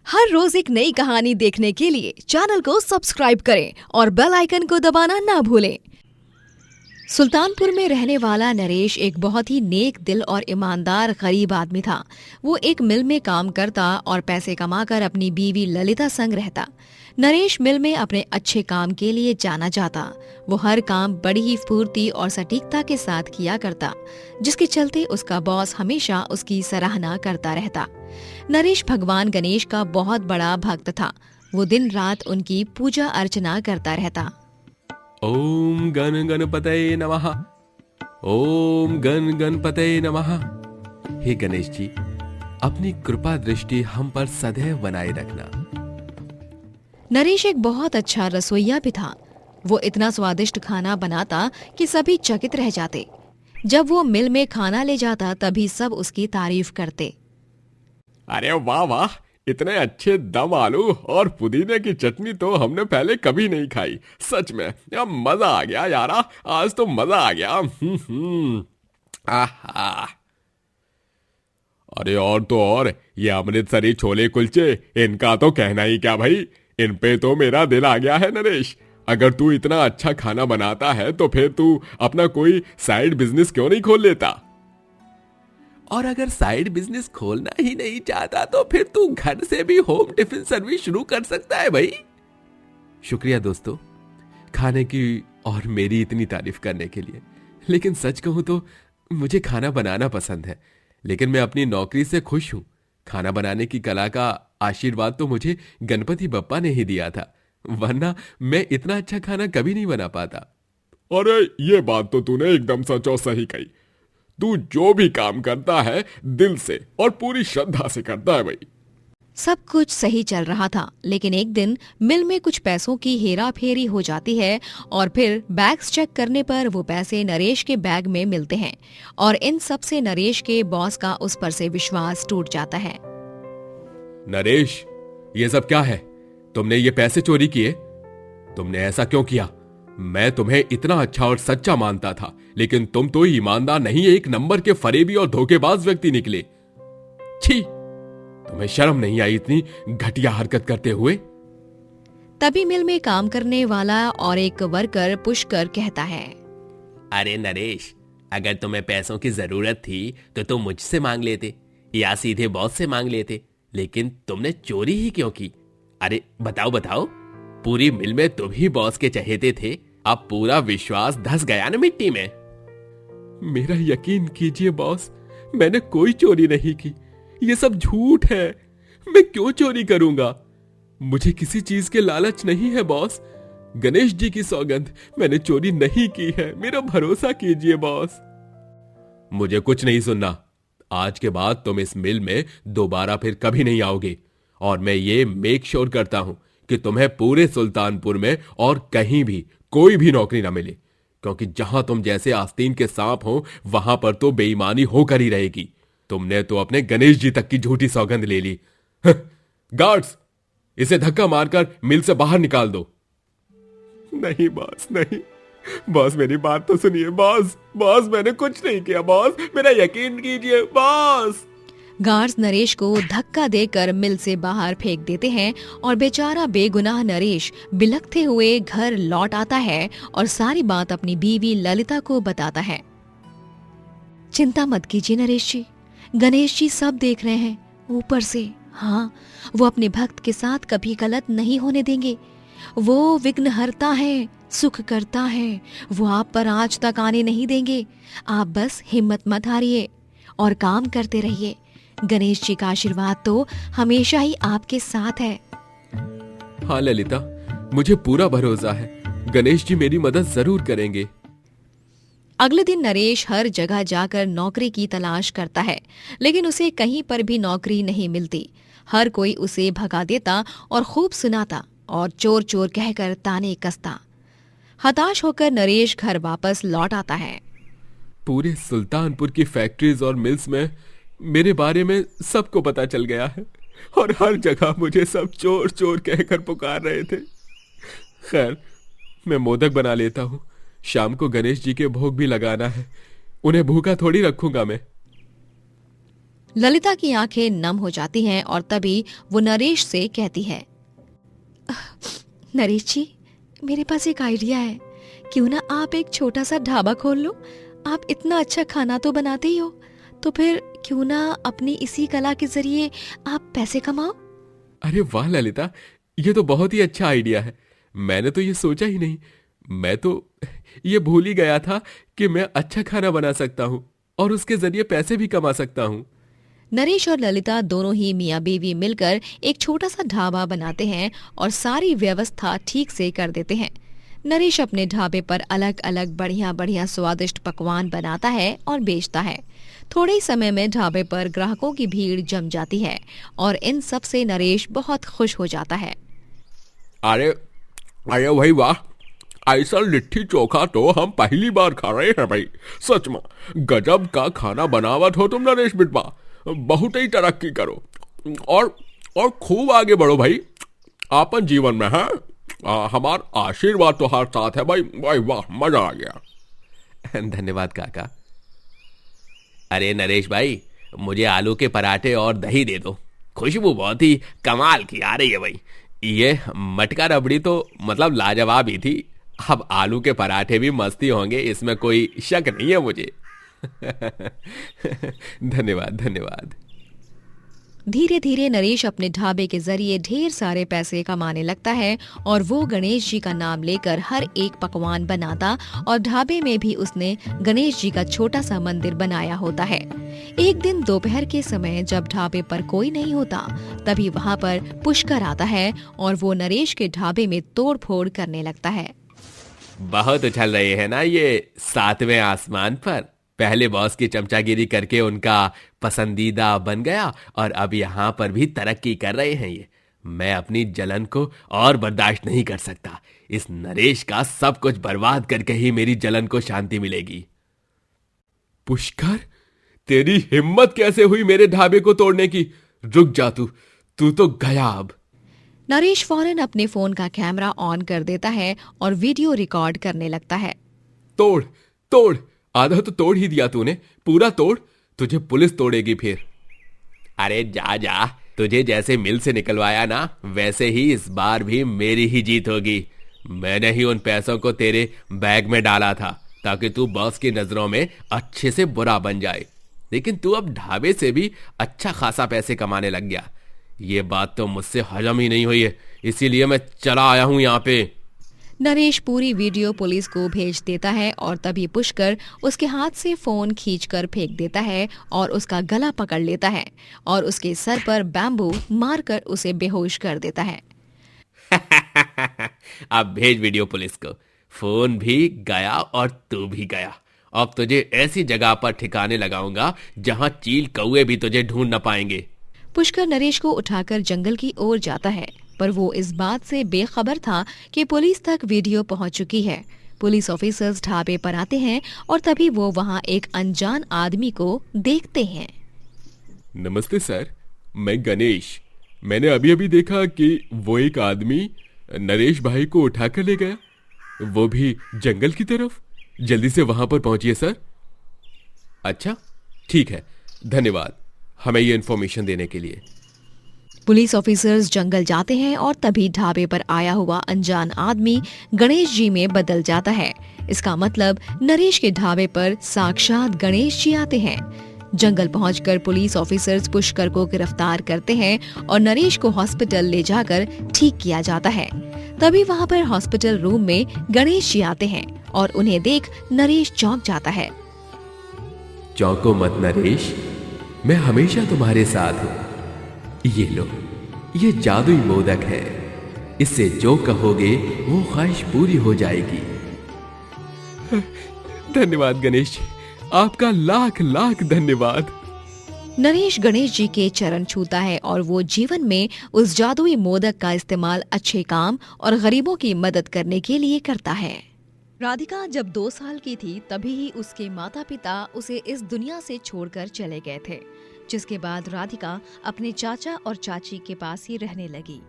हर रोज एक नई कहानी देखने के लिए चैनल को सब्सक्राइब करें और बेल आइकन को दबाना ना भूलें। सुल्तानपुर में रहने वाला नरेश एक बहुत ही नेक दिल और ईमानदार गरीब आदमी था। वो एक मिल में काम करता और पैसे कमाकर अपनी बीवी ललिता संग रहता। नरेश मिल में अपने अच्छे काम के लिए जाना जाता। वो हर काम बड़ी ही फुर्ती और सटीकता के साथ किया करता, जिसके चलते उसका बॉस हमेशा उसकी सराहना करता रहता। नरेश भगवान गणेश का बहुत बड़ा भक्त था। वो दिन रात उनकी पूजा अर्चना करता रहता। ओम गण गणपतये नमः। ओम गण गणपतये नमः। हे गणेश जी, अपनी कृपा दृष्टि हम पर सदैव बनाए रखना। नरेश एक बहुत अच्छा रसोइया भी था। वो इतना स्वादिष्ट खाना बनाता कि सभी चकित रह जाते। जब वो मिल में खाना ले जाता तभी सब उसकी तारीफ करते। अरे वाह वाह, इतने अच्छे दम आलू और पुदीने की चटनी तो हमने पहले कभी नहीं खाई। सच में यार मजा आ गया यारा, आज तो मजा आ गया। आहा। अरे और तो और ये अमृतसरी छोले कुलचे, इनका तो कहना ही क्या भाई। इन पे तो मेरा दिल आ गया है नरेश। अगर तू इतना अच्छा खाना बनाता है तो फिर तू अपना कोई साइड बिजनेस क्यों नहीं खोल लेता? और अगर साइड बिजनेस खोलना ही नहीं चाहता तो फिर तू घर से भी होम टिफिन सर्विस शुरू कर सकता है भाई। शुक्रिया दोस्तों, खाने की और मेरी इतनी तारीफ करने के लिए। लेकिन सच कहूं तो मुझे खाना बनाना पसंद है, लेकिन मैं अपनी नौकरी से खुश हूं। खाना बनाने की कला का आशीर्वाद तो मुझे गणपति बप्पा ने ही दिया था, वरना मैं इतना अच्छा खाना कभी नहीं बना पाता। अरे ये बात तो तूने एकदम सच और सही कही। तू जो भी काम करता है दिल से और पूरी श्रद्धा से करता है भाई। सब कुछ सही चल रहा था, लेकिन एक दिन मिल में कुछ पैसों की हेरा फेरी हो जाती है और फिर बैग्स चेक करने पर वो पैसे नरेश के बैग में मिलते हैं और इन सब से नरेश के बॉस का उस पर से विश्वास टूट जाता है। नरेश, ये सब क्या है? तुमने ये पैसे चोरी किए? तुमने ऐसा क्यों किया? मैं तुम्हें इतना अच्छा और सच्चा मानता था, लेकिन तुम तो ईमानदार नहीं, एक नंबर के फरेबी और धोखेबाज व्यक्ति निकले। छी, तुम्हें शर्म नहीं आई इतनी घटिया हरकत करते हुए? तभी मिल में काम करने वाला और एक वर्कर पुष्कर कहता है, अरे नरेश, अगर तुम्हें पैसों की जरूरत थी तो तुम मुझसे मांग लेते या सीधे बॉस से मांग लेते, लेकिन तुमने चोरी ही क्यों की? अरे बताओ बताओ, पूरी मिल में तुम ही बॉस के चहेते थे, अब पूरा विश्वास धस गया ना मिट्टी में। मेरा यकीन कीजिए बॉस, मैंने कोई चोरी नहीं की। ये सब झूठ है। मैं क्यों चोरी करूंगा? मुझे किसी चीज के लालच नहीं है बॉस। गणेश जी की सौगंध, मैंने चोरी नहीं की है। मेरा भरोसा कीजिए बॉस। मुझे कुछ नहीं सुनना। आज के बाद तुम इस मिल में दोबारा फिर कभी नहीं आओगे, और मैं ये मेक श्योर करता हूं कि तुम्हें पूरे सुल्तानपुर में और कहीं भी कोई भी नौकरी ना मिले, क्योंकि जहां तुम जैसे आस्तीन के सांप हो वहां पर तो बेईमानी होकर ही रहेगी। तुमने तो अपने गणेश जी तक की झूठी सौगंध ले ली। गार्ड्स, इसे धक्का मारकर मिल से बाहर निकाल दो। नहीं बॉस, नहीं। बॉस मेरी बात तो सुनिए बॉस। बॉस मैंने कुछ नहीं किया बॉस, मेरा यकीन कीजिए बॉस। गार्ड्स नरेश को धक्का देकर मिल से बाहर फेंक देते हैं और बेचारा बेगुनाह नरेश बिलखते हुए घर लौट आता है और सारी बात अपनी बीवी ललिता को बताता है। चिंता मत कीजिए नरेश जी, गणेश जी सब देख रहे हैं ऊपर से। हाँ, वो अपने भक्त के साथ कभी गलत नहीं होने देंगे। वो विघ्नहर्ता है, सुख करता है। वो आप पर आज तक आने नहीं देंगे। आप बस हिम्मत मत हारिए और काम करते रहिए। गणेश जी का आशीर्वाद तो हमेशा ही आपके साथ है। हाँ ललिता, मुझे पूरा भरोसा है। गणेश जी मेरी मदद जरूर करेंगे। अगले दिन नरेश हर जगह जाकर नौकरी की तलाश करता है, लेकिन उसे कहीं पर भी नौकरी नहीं मिलती। हर कोई उसे भगा देता और खूब सुनाता और चोर चोर कहकर ताने कसता। हताश होकर नरेश घर वापस लौट आता है। पूरे सुल्तानपुर की फैक्ट्रीज और मिल्स में मेरे बारे में सबको पता चल गया है, और हर जगह मुझे सब चोर चोर कहकर पुकार रहे थे। खैर, मैं मोदक बना लेता हूँ। शाम को गणेश जी के भोग भी लगाना है, उन्हें भूखा थोड़ी रखूंगा मैं। ललिता की आंखें नम हो जाती हैं और तभी वो नरेश से कहती है, नरेश जी, मेरे पास एक आइडिया है। क्यों ना आप एक छोटा सा ढाबा खोल लो। आप इतना अच्छा खाना तो बनाते ही हो, तो फिर क्यों ना अपनी इसी कला के जरिए आप पैसे कमाओ। अरे वाह ललिता, ये तो बहुत ही अच्छा आइडिया है। मैंने तो ये सोचा ही नहीं। मैं तो ये भूल ही गया था कि मैं अच्छा खाना बना सकता हूँ और उसके जरिए पैसे भी कमा सकता हूँ। नरेश और ललिता दोनों ही मियाँ बीवी मिलकर एक छोटा सा ढाबा बनाते हैं और सारी व्यवस्था ठीक से कर देते हैं। नरेश अपने ढाबे पर अलग अलग बढ़िया बढ़िया स्वादिष्ट पकवान बनाता है और बेचता है। थोड़े ही समय में ढाबे पर ग्राहकों की भीड़ जम जाती है और इन सब से नरेश बहुत खुश हो जाता है। अरे अरे भाई वाह, ऐसा लिट्टी चोखा तो हम पहली बार खा रहे हैं भाई। सच में गजब का खाना बनावत हो तुम नरेश बिटवा। बहुत ही तरक्की करो और खूब आगे बढ़ो भाई आपन जीवन में है। हमार आशीर्वाद तो हर साथ है भाई। भाई वाह, मजा आ गया। धन्यवाद काका। अरे नरेश भाई, मुझे आलू के पराठे और दही दे दो। खुशबू बहुत ही कमाल की आ रही है भाई। ये मटका रबड़ी तो मतलब लाजवाब ही थी। अब आलू के पराठे भी मस्ती होंगे, इसमें कोई शक नहीं है मुझे। धन्यवाद धन्यवाद। धीरे धीरे नरेश अपने ढाबे के जरिए ढेर सारे पैसे कमाने लगता है और वो गणेश जी का नाम लेकर हर एक पकवान बनाता और ढाबे में भी उसने गणेश जी का छोटा सा मंदिर बनाया होता है। एक दिन दोपहर के समय जब ढाबे पर कोई नहीं होता, तभी वहाँ पर पुष्कर आता है और वो नरेश के ढाबे में तोड़ फोड़ करने लगता है। बहुत उछल रहे हैं ना ये सातवें आसमान पर। पहले बॉस की चमचागिरी करके उनका पसंदीदा बन गया और अब यहाँ पर भी तरक्की कर रहे हैं ये। मैं अपनी जलन को और बर्दाश्त नहीं कर सकता। इस नरेश का सब कुछ बर्बाद करके ही मेरी जलन को शांति मिलेगी। पुष्कर, तेरी हिम्मत कैसे हुई मेरे ढाबे को तोड़ने की? रुक जा, तू तो गया अब। नरेश फौरन अपने फोन का कैमरा ऑन कर देता है और वीडियो रिकॉर्ड करने लगता है। तोड़ तोड़, आधा तो तोड़ ही दिया तूने, पूरा तोड़, तुझे पुलिस तोड़ेगी फिर। अरे जा जा, तुझे जैसे मिल से निकलवाया ना, वैसे ही इस बार भी मेरी ही जीत होगी। मैंने ही उन पैसों को तेरे बैग में डाला था ताकि तू बॉस की नजरों में अच्छे से बुरा बन जाए, लेकिन तू अब ढाबे से भी अच्छा खासा पैसे कमाने लग गया। ये बात तो मुझसे हजम ही नहीं हुई है, इसीलिए मैं चला आया हूं यहाँ पे। नरेश पूरी वीडियो पुलिस को भेज देता है और तभी पुष्कर उसके हाथ से फोन खींचकर फेंक देता है और उसका गला पकड़ लेता है और उसके सर पर बैम्बू मारकर उसे बेहोश कर देता है। अब भेज वीडियो पुलिस को। फोन भी गया और तू भी गया। अब तुझे ऐसी जगह पर ठिकाने लगाऊंगा जहां चील कौए भी तुझे ढूंढ न पाएंगे। पुष्कर नरेश को उठाकर जंगल की ओर जाता है, पर वो इस बात से बेखबर था कि पुलिस तक वीडियो पहुंच चुकी है। पुलिस ऑफिसर्स ढाबे पर आते हैं और तभी वो वहां एक अनजान आदमी को देखते हैं। नमस्ते सर, मैं गणेश। मैंने अभी अभी देखा कि वो एक आदमी नरेश भाई को उठाकर ले गया, वो भी जंगल की तरफ। जल्दी से वहां पर पहुंचिए सर। अच्छा ठीक है, धन्यवाद हमें ये इन्फॉर्मेशन देने के लिए। पुलिस ऑफिसर्स जंगल जाते हैं और तभी ढाबे पर आया हुआ अनजान आदमी गणेश जी में बदल जाता है। इसका मतलब नरेश के ढाबे पर साक्षात गणेश जी आते हैं। जंगल पहुंचकर पुलिस ऑफिसर्स पुष्कर को गिरफ्तार करते हैं और नरेश को हॉस्पिटल ले जाकर ठीक किया जाता है। तभी वहां पर हॉस्पिटल रूम में गणेश जी आते हैं और उन्हें देख नरेश चौंक जाता है। चौंको मत नरेश, मैं हमेशा तुम्हारे साथ हूं। ये लो, ये जादुई मोदक है, इससे जो कहोगे वो ख्वाहिश पूरी हो जाएगी। धन्यवाद गणेश जी, आपका लाख लाख धन्यवाद। नरेश गणेश जी के चरण छूता है और वो जीवन में उस जादुई मोदक का इस्तेमाल अच्छे काम और गरीबों की मदद करने के लिए करता है। राधिका जब 2 साल की थी तभी ही उसके माता पिता उसे इस दुनिया से छोड़कर चले गए थे, जिसके बाद राधिका अपने चाचा और चाची के पास ही रहने लगी।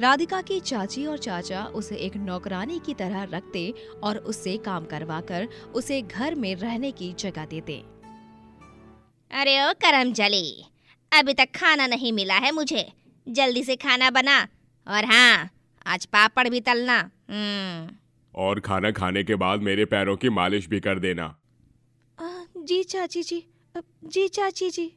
राधिका की चाची और चाचा उसे एक नौकरानी की तरह रखते और उससे काम करवाकर उसे घर में रहने की जगह देते। अरे ओ करमजली, अभी तक खाना नहीं मिला है मुझे। जल्दी से खाना बना, और हाँ, आज पापड़ भी तलना। और खाना खाने के बाद मेरे पैरों की मालिश भी कर देना। जी चाची जी, जी चाची जी।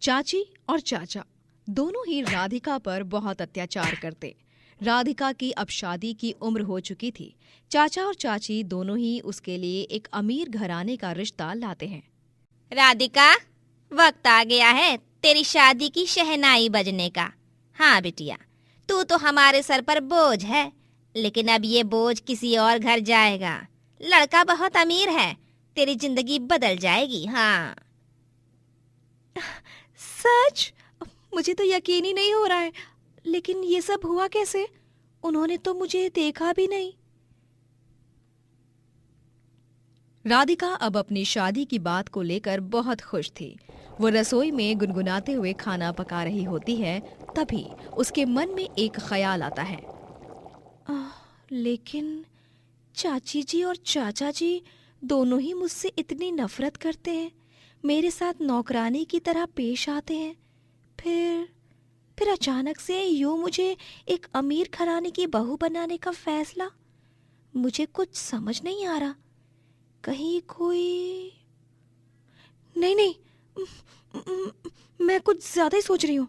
चाची और चाचा दोनों ही राधिका पर बहुत अत्याचार करते। राधिका की अब शादी की उम्र हो चुकी थी। चाचा और चाची दोनों ही उसके लिए एक अमीर घराने का रिश्ता लाते हैं। राधिका, वक्त आ गया है तेरी शादी की शहनाई बजने का। हाँ बिटिया, तू तो हमारे सर पर बोझ है, लेकिन अब ये बोझ किसी और घर जाएगा। लड़का बहुत अमीर है, तेरी जिंदगी बदल जाएगी। हाँ। सच? मुझे तो यकीन ही नहीं हो रहा है। लेकिन ये सब हुआ कैसे? उन्होंने तो मुझे देखा भी नहीं। राधिका अब अपनी शादी की बात को लेकर बहुत खुश थी। वो रसोई में गुनगुनाते हुए खाना पका रही होती है। तभी उसके मन में एक ख्याल आता है। लेकिन चाची जी और चाचा जी दोनों ही मुझसे इतनी नफरत करते हैं, मेरे साथ नौकरानी की तरह पेश आते हैं। फिर अचानक से यूं मुझे एक अमीर घराने की बहू बनाने का फैसला। मुझे कुछ समझ नहीं आ रहा। कहीं कोई नहीं, मैं कुछ ज्यादा ही सोच रही हूँ।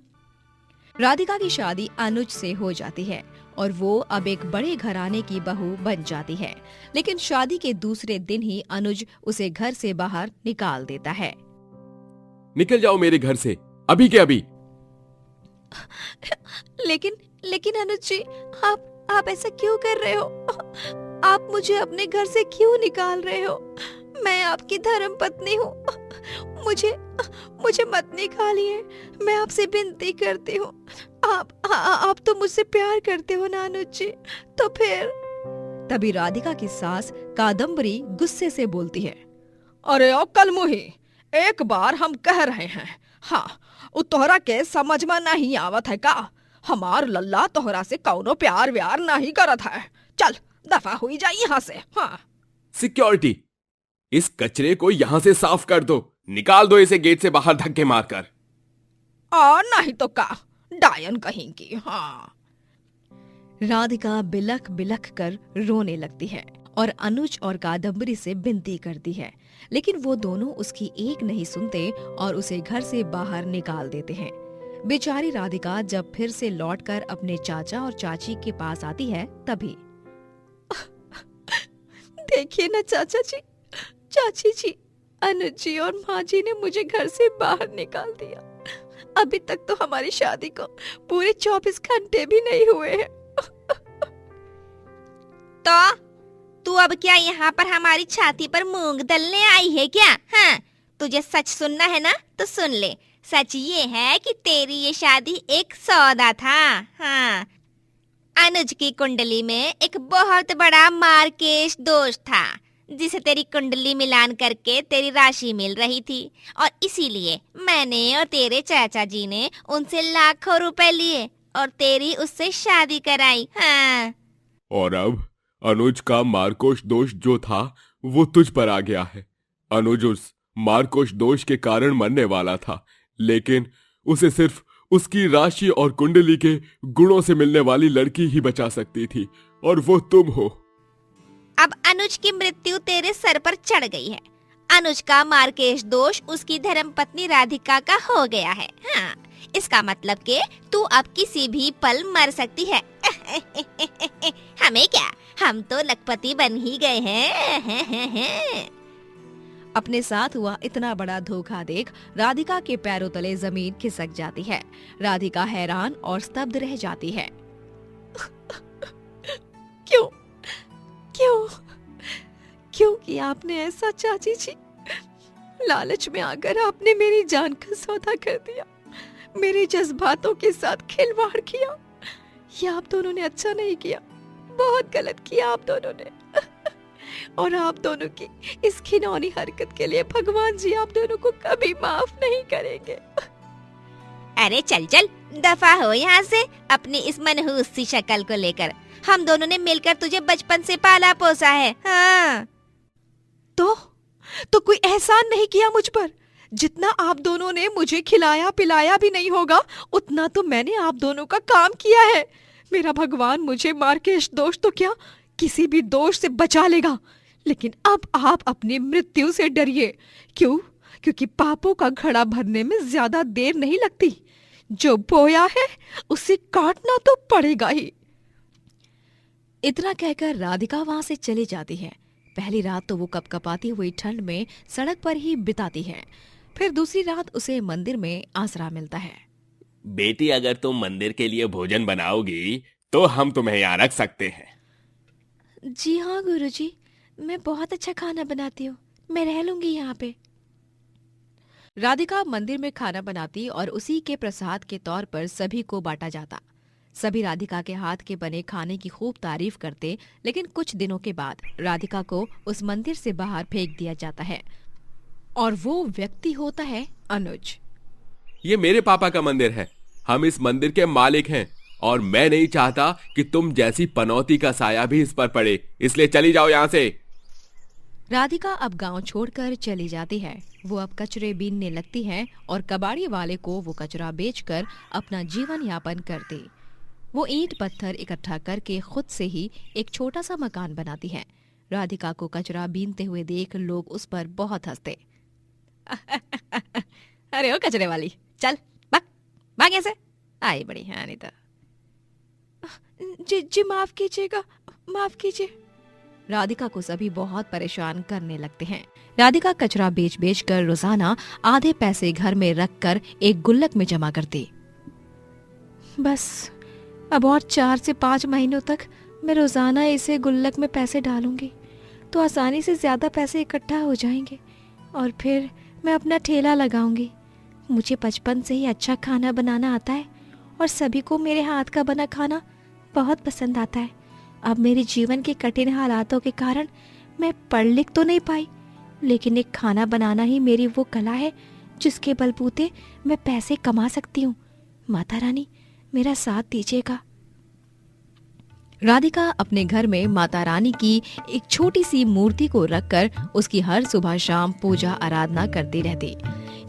राधिका की शादी अनुज से हो जाती है और वो अब एक बड़े घराने की बहू बन जाती है। लेकिन शादी के दूसरे दिन ही अनुज उसे घर से बाहर निकाल देता है। निकल जाओ मेरे घर से, अभी के अभी। लेकिन अनुज जी, आप ऐसा क्यों कर रहे हो? आप मुझे अपने घर से क्यों निकाल रहे हो? मैं आपकी धर्म पत्नी हूँ। मुझे मत निकालिए। मैं आपसे विनती करती हूँ। आप तो मुझसे प्यार करते हो ना अनुज जी? तो फिर। तभी राधिका की सास कादम्बरी गुस्से से बोलती है। अरे ओ कलमुही, एक बार हम कह रहे हैं, हाँ, तोहरा के समझ में नहीं आवत है का? हमार लल्ला तोहरा से कौनो प्यार व्यार नहीं करत है। चल दफा हुई जा यहाँ से। हाँ। सिक्योरिटी, इस कचरे को यहाँ से साफ कर दो। निकाल दो इसे गेट से बाहर धक्के मारकर। नहीं तो का, डायन कहेंगी। हाँ। राधिका बिलख बिलख कर रोने लगती है और अनुज और कादम्बरी से विनती करती है, लेकिन वो दोनों उसकी एक नहीं सुनते और उसे घर से बाहर निकाल देते हैं। बेचारी राधिका जब फिर से लौटकर अपने चाचा और चाची के पास आती है, तभी देखिए ना चाचा जी, चाची जी, अनुज जी और माँ जी ने मुझे घर से बाहर निकाल दिया। अभी तक तो हमारी शादी को पूरे 24 घंटे भी नहीं हुए हैं। तो तू अब क्या यहाँ पर हमारी छाती पर मूंग दलने आई है क्या? हाँ, तुझे सच सुनना है ना तो सुन ले। सच ये है कि तेरी ये शादी एक सौदा था। हाँ, अनुज की कुंडली में एक बहुत बड़ा मार्केश दोष था, जिसे तेरी कुंडली मिलान करके तेरी राशि मिल रही थी, और इसीलिए मैंने और तेरे चाचा जी ने उनसे लाखों रुपए लिए और तेरी उससे शादी कराई। हाँ। और अब अनुज का मारकोश दोष जो था वो तुझ पर आ गया है। अनुज उस मारकोश दोष के कारण मरने वाला था, लेकिन उसे सिर्फ उसकी राशि और कुंडली के गुणों से मिलने वाली लड़की ही बचा सकती थी, और वो तुम हो। अब अनुज की मृत्यु तेरे सर पर चढ़ गई है। अनुज का मार्केश दोष उसकी धर्मपत्नी राधिका का हो गया है। हाँ, इसका मतलब कि तू अब किसी भी पल मर सकती है। हमें क्या, हम तो लखपति बन ही गए हैं। अपने साथ हुआ इतना बड़ा धोखा देख राधिका के पैरों तले जमीन खिसक जाती है। राधिका हैरान और स्तब्ध रह जाती है। क्यों क्यों क्यों किया आपने ऐसा चाची जी? लालच में आकर आपने मेरी जान का सौदा कर दिया, मेरे जज्बातों के साथ खिलवाड़ किया। ये आप दोनों ने अच्छा नहीं किया, बहुत गलत किया आप दोनों ने। और आप दोनों की इस घिनौनी हरकत के लिए भगवान जी आप दोनों को कभी माफ नहीं करेंगे। अरे चल चल, दफा हो यहाँ से अपनी इस मनहूस सी शक्ल को लेकर। हम दोनों ने मिलकर तुझे बचपन से पाला पोसा है। हाँ। तो कोई एहसान नहीं किया मुझ पर? जितना आप दोनों ने मुझे खिलाया पिलाया भी नहीं होगा, उतना तो मैंने आप दोनों का काम किया है। मेरा भगवान मुझे मार के इस दोष तो क्या, किसी भी दोष से बचा लेगा। लेकिन अब आप अपनी मृत्यु से डरिए। क्यों? क्योंकि पापों का घड़ा भरने में ज्यादा देर नहीं लगती। जो बोया है उसे काटना तो पड़ेगा ही। इतना कहकर राधिका वहां से चली जाती है। पहली रात तो वो कपकपाती हुई ठंड में सड़क पर ही बिताती है। फिर दूसरी रात उसे मंदिर में आसरा मिलता है। बेटी, अगर तुम मंदिर के लिए भोजन बनाओगी तो हम तुम्हें यहाँ रख सकते हैं। जी हाँ गुरुजी, मैं बहुत अच्छा खाना बनाती हूँ, मैं रह लूंगी यहाँ पे। राधिका मंदिर में खाना बनाती और उसी के प्रसाद के तौर पर सभी को बांटा जाता। सभी राधिका के हाथ के बने खाने की खूब तारीफ करते, लेकिन कुछ दिनों के बाद राधिका को उस मंदिर से बाहर फेंक दिया जाता है और वो व्यक्ति होता है अनुज। ये मेरे पापा का मंदिर है, हम इस मंदिर के मालिक हैं और मैं नहीं चाहता कि तुम जैसी पनौती का साया भी इस पर पड़े, इसलिए चली जाओ यहाँ से। राधिका अब गांव छोड़कर चली जाती है। वो अब कचरे बीनने लगती है और कबाड़ी वाले को वो कचरा बेचकर अपना जीवन यापन करती। वो ईंट पत्थर इकट्ठा करके खुद से ही एक छोटा सा मकान बनाती है। राधिका को कचरा बीनते हुए देख लोग उस पर बहुत हंसते। अरे ओ कचरे वाली, चल भाग भाग ऐसे, आई बड़ी है अनीता। जी माफ कीजिएगा, माफ कीजिए। राधिका को सभी बहुत परेशान करने लगते हैं। राधिका कचरा बेच बेच कर रोजाना आधे पैसे घर में रखकर एक गुल्लक में जमा करती। बस अब और 4 से 5 महीनों तक मैं रोजाना इसे गुल्लक में पैसे डालूंगी तो आसानी से ज्यादा पैसे इकट्ठा हो जाएंगे और फिर मैं अपना ठेला लगाऊंगी। मुझे बचपन से ही अच्छा खाना बनाना आता है और सभी को मेरे हाथ का बना खाना बहुत पसंद आता है। अब मेरे जीवन के कठिन हालातों के कारण मैं पढ़ लिख तो नहीं पाई, लेकिन एक खाना बनाना ही मेरी वो कला है जिसके बलबूते मैं पैसे कमा सकती हूँ। माता रानी मेरा साथ दीजिएगा। राधिका अपने घर में माता रानी की एक छोटी सी मूर्ति को रखकर उसकी हर सुबह शाम पूजा आराधना करती रहती।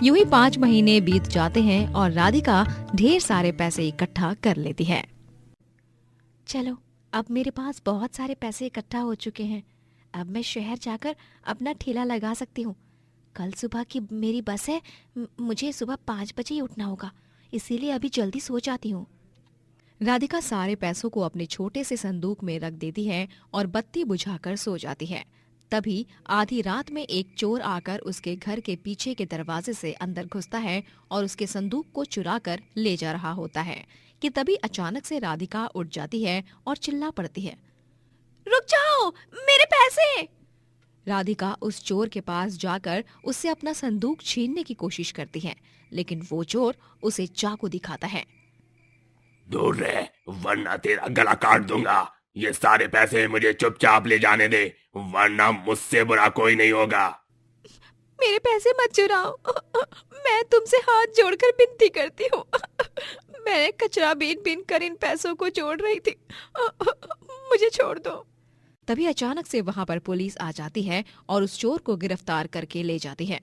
यूं ही 5 महीने बीत जाते हैं और राधिका ढेर सारे पैसे इकट्ठा कर लेती है। चलो अब मेरे पास बहुत सारे पैसे इकट्ठा हो चुके हैं, अब मैं शहर जाकर अपना ठेला लगा सकती हूँ। कल सुबह की मेरी बस है, मुझे सुबह 5 बजे ही उठना होगा, इसीलिए अभी जल्दी सो जाती हूँ। राधिका सारे पैसों को अपने छोटे से संदूक में रख देती है और बत्ती बुझाकर सो जाती है। तभी आधी रात में एक चोर आकर उसके घर के पीछे के दरवाजे से अंदर घुसता है और उसके संदूक को चुरा कर ले जा रहा होता है कि तभी अचानक से राधिका उठ जाती है और चिल्ला पड़ती है, रुक जाओ, मेरे पैसे! राधिका उस चोर के पास जाकर उससे अपना संदूक छीनने की कोशिश करती है, लेकिन वो चोर उसे चाकू दिखाता है। दूर रह, वरना तेरा गला काट दूंगा। ये सारे पैसे मुझे चुपचाप ले जाने दे, वरना मुझसे बुरा कोई नहीं होगा। मेरे पैसे मत चुराओ, मैं तुमसे हाथ जोड़कर विनती करती हूँ। मैंने कचरा बीन बीन कर इन पैसों को जोड़ रही थी, मुझे छोड़ दो। तभी अचानक से वहां पर पुलिस आ जाती है और उस चोर को गिरफ्तार करके ले जाती है।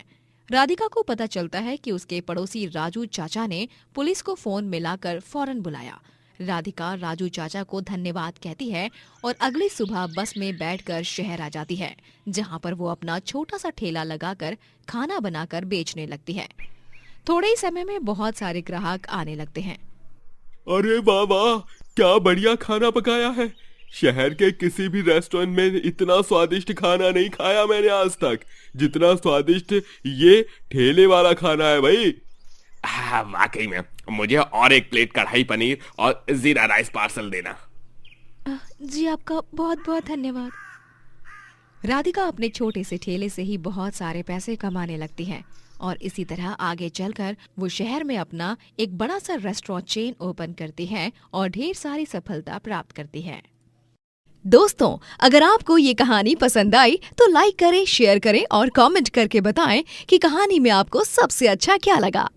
राधिका को पता चलता है कि उसके पड़ोसी राजू चाचा ने पुलिस को फोन मिलाकर फौरन बुलाया। राधिका राजू चाचा को धन्यवाद कहती है और अगली सुबह बस में बैठकर शहर आ जाती है, जहां पर वो अपना छोटा सा ठेला लगाकर खाना बनाकर बेचने लगती है। थोड़े ही समय में बहुत सारे ग्राहक आने लगते हैं। अरे वाह वाह, क्या बढ़िया खाना पकाया है। शहर के किसी भी रेस्टोरेंट में इतना स्वादिष्ट खाना नहीं खाया मैंने आज तक, जितना स्वादिष्ट ये ठेले वाला खाना है भाई। हाँ, वाकई में मुझे और एक प्लेट कढ़ाई पनीर और जीरा राइस पार्सल देना। जी आपका बहुत बहुत धन्यवाद। राधिका अपने छोटे से ठेले से ही बहुत सारे पैसे कमाने लगती है और इसी तरह आगे चलकर वो शहर में अपना एक बड़ा सा रेस्टोरेंट चेन ओपन करती है और ढेर सारी सफलता प्राप्त करती है। दोस्तों, अगर आपको ये कहानी पसंद आई तो लाइक करें, शेयर करें और कमेंट करके बताएं कि कहानी में आपको सबसे अच्छा क्या लगा।